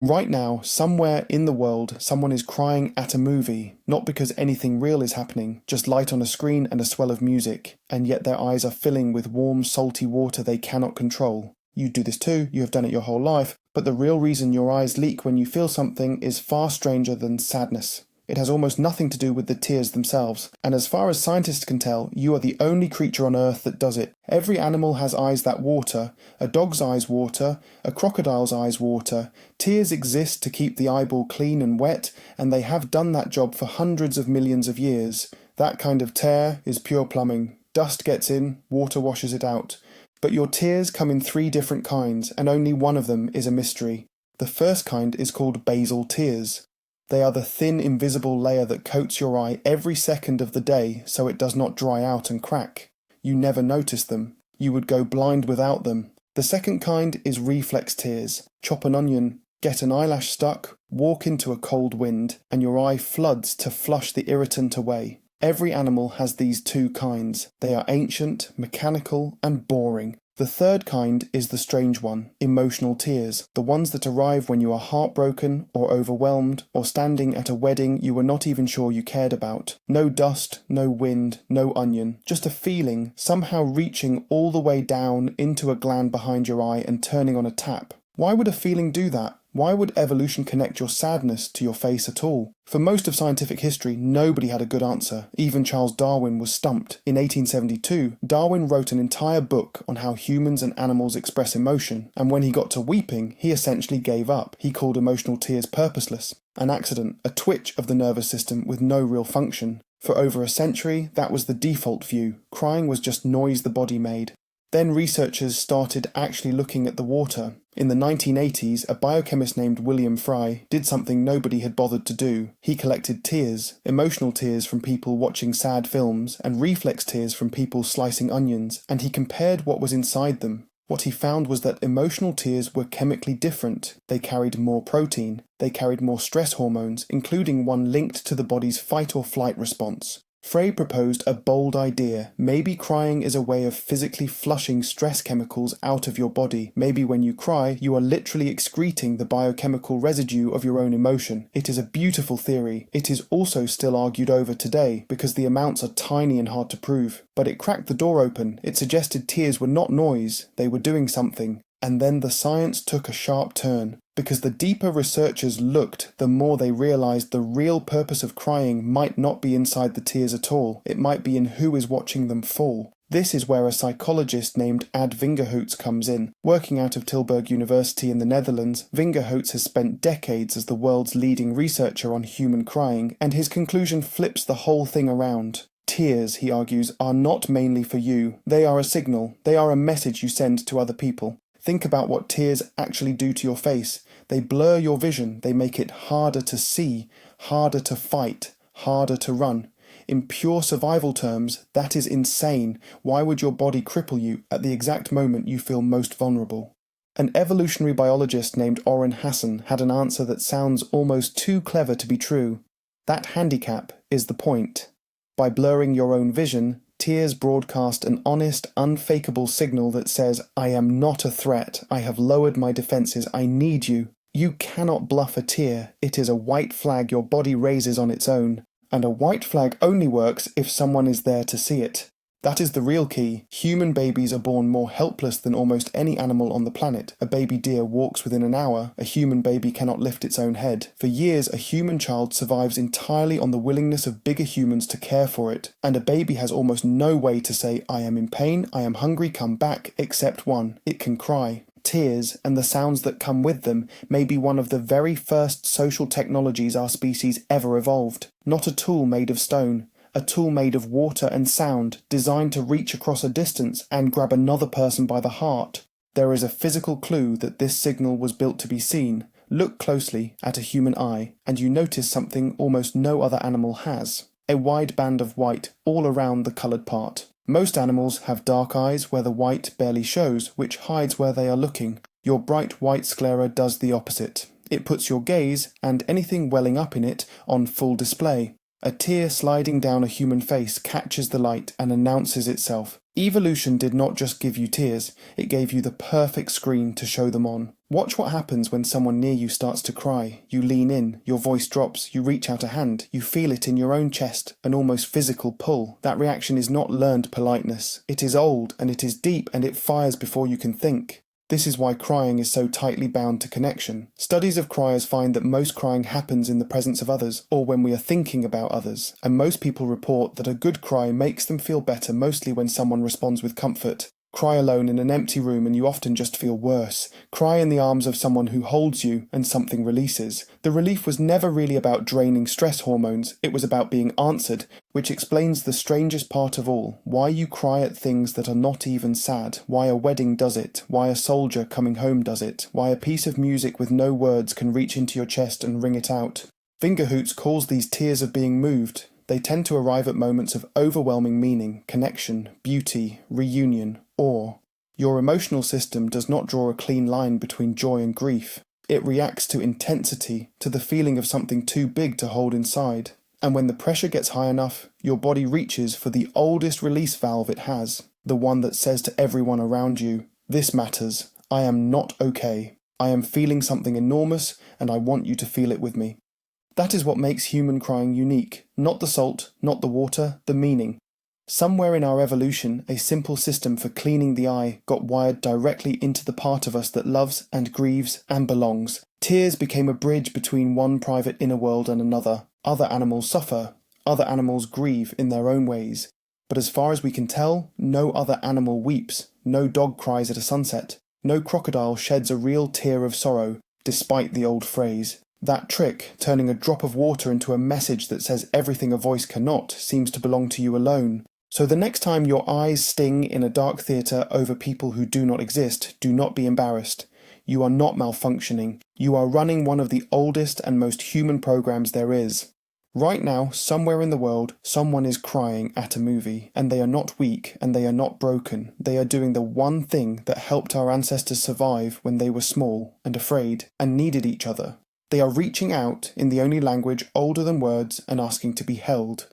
Right now, somewhere in the world, someone is crying at a movie, not because anything real is happening, just light on a screen and a swell of music, and yet their eyes are filling with warm, salty water they cannot control. You do this too, you have done it your whole life, but the real reason your eyes leak when you feel something is far stranger than sadness. It has almost nothing to do with the tears themselves, and as far as scientists can tell, you are the only creature on Earth that does it. Every animal has eyes that water, a dog's eyes water, a crocodile's eyes water. Tears exist to keep the eyeball clean and wet, and they have done that job for hundreds of millions of years. That kind of tear is pure plumbing. Dust gets in, water washes it out. But your tears come in 3 different kinds, and only one of them is a mystery. The first kind is called basal tears. They are the thin, invisible layer that coats your eye every second of the day so it does not dry out and crack. You never notice them. You would go blind without them. The second kind is reflex tears. Chop an onion, get an eyelash stuck, walk into a cold wind, and your eye floods to flush the irritant away. Every animal has these 2 kinds. They are ancient, mechanical, and boring. The third kind is the strange one, emotional tears, the ones that arrive when you are heartbroken or overwhelmed or standing at a wedding you were not even sure you cared about. No dust, no wind, no onion, just a feeling somehow reaching all the way down into a gland behind your eye and turning on a tap. Why would a feeling do that? Why would evolution connect your sadness to your face at all? For most of scientific history, nobody had a good answer. Even Charles Darwin was stumped. In 1872, Darwin wrote an entire book on how humans and animals express emotion, and when he got to weeping, he essentially gave up. He called emotional tears purposeless, an accident, a twitch of the nervous system with no real function. For over a century, that was the default view. Crying was just noise the body made. Then researchers started actually looking at the water. In the 1980s, a biochemist named William Frey did something nobody had bothered to do. He collected tears, emotional tears from people watching sad films, and reflex tears from people slicing onions, and he compared what was inside them. What he found was that emotional tears were chemically different. They carried more protein. They carried more stress hormones, including one linked to the body's fight or flight response. Frey proposed a bold idea. Maybe crying is a way of physically flushing stress chemicals out of your body. Maybe when you cry, you are literally excreting the biochemical residue of your own emotion. It is a beautiful theory. It is also still argued over today because the amounts are tiny and hard to prove. But it cracked the door open. It suggested tears were not noise. They were doing something. And then the science took a sharp turn. Because the deeper researchers looked, the more they realized the real purpose of crying might not be inside the tears at all. It might be in who is watching them fall. This is where a psychologist named Ad Vingerhoets comes in. Working out of Tilburg University in the Netherlands, Vingerhoets has spent decades as the world's leading researcher on human crying, and his conclusion flips the whole thing around. Tears, he argues, are not mainly for you. They are a signal. They are a message you send to other people. Think about what tears actually do to your face. They blur your vision. They make it harder to see, harder to fight, harder to run. In pure survival terms, that is insane. Why would your body cripple you at the exact moment you feel most vulnerable? An evolutionary biologist named Oren Hasson had an answer that sounds almost too clever to be true. That handicap is the point. By blurring your own vision, tears broadcast an honest, unfakeable signal that says, I am not a threat, I have lowered my defenses, I need you. You cannot bluff a tear. It is a white flag your body raises on its own. And a white flag only works if someone is there to see it. That is the real key. Human babies are born more helpless than almost any animal on the planet. A baby deer walks within an hour. A human baby cannot lift its own head. For years, a human child survives entirely on the willingness of bigger humans to care for it. And a baby has almost no way to say, I am in pain, I am hungry, come back, except one. It can cry. Tears, and the sounds that come with them, may be one of the very first social technologies our species ever evolved. Not a tool made of stone. A tool made of water and sound, designed to reach across a distance and grab another person by the heart. There is a physical clue that this signal was built to be seen. Look closely at a human eye, and you notice something almost no other animal has. A wide band of white all around the coloured part. Most animals have dark eyes where the white barely shows, which hides where they are looking. Your bright white sclera does the opposite. It puts your gaze, and anything welling up in it, on full display. A tear sliding down a human face catches the light and announces itself. Evolution did not just give you tears, it gave you the perfect screen to show them on. Watch what happens when someone near you starts to cry. You lean in, your voice drops, you reach out a hand, you feel it in your own chest, an almost physical pull. That reaction is not learned politeness. It is old, and it is deep, and it fires before you can think. This is why crying is so tightly bound to connection. Studies of criers find that most crying happens in the presence of others, or when we are thinking about others, and most people report that a good cry makes them feel better mostly when someone responds with comfort. Cry alone in an empty room and you often just feel worse. Cry in the arms of someone who holds you and something releases. The relief was never really about draining stress hormones, it was about being answered, which explains the strangest part of all, why you cry at things that are not even sad, why a wedding does it, why a soldier coming home does it, why a piece of music with no words can reach into your chest and wring it out. Vingerhoets calls these tears of being moved. They tend to arrive at moments of overwhelming meaning, connection, beauty, reunion, awe. Your emotional system does not draw a clean line between joy and grief. It reacts to intensity, to the feeling of something too big to hold inside. And when the pressure gets high enough, your body reaches for the oldest release valve it has, the one that says to everyone around you, "This matters. I am not okay. I am feeling something enormous, and I want you to feel it with me." That is what makes human crying unique. Not the salt, not the water, the meaning. Somewhere in our evolution, a simple system for cleaning the eye got wired directly into the part of us that loves and grieves and belongs. Tears became a bridge between one private inner world and another. Other animals suffer. Other animals grieve in their own ways. But as far as we can tell, no other animal weeps. No dog cries at a sunset. No crocodile sheds a real tear of sorrow, despite the old phrase. That trick, turning a drop of water into a message that says everything a voice cannot, seems to belong to you alone. So the next time your eyes sting in a dark theatre over people who do not exist, do not be embarrassed. You are not malfunctioning. You are running one of the oldest and most human programs there is. Right now, somewhere in the world, someone is crying at a movie, and they are not weak, and they are not broken. They are doing the one thing that helped our ancestors survive when they were small and afraid and needed each other. They are reaching out in the only language older than words and asking to be held.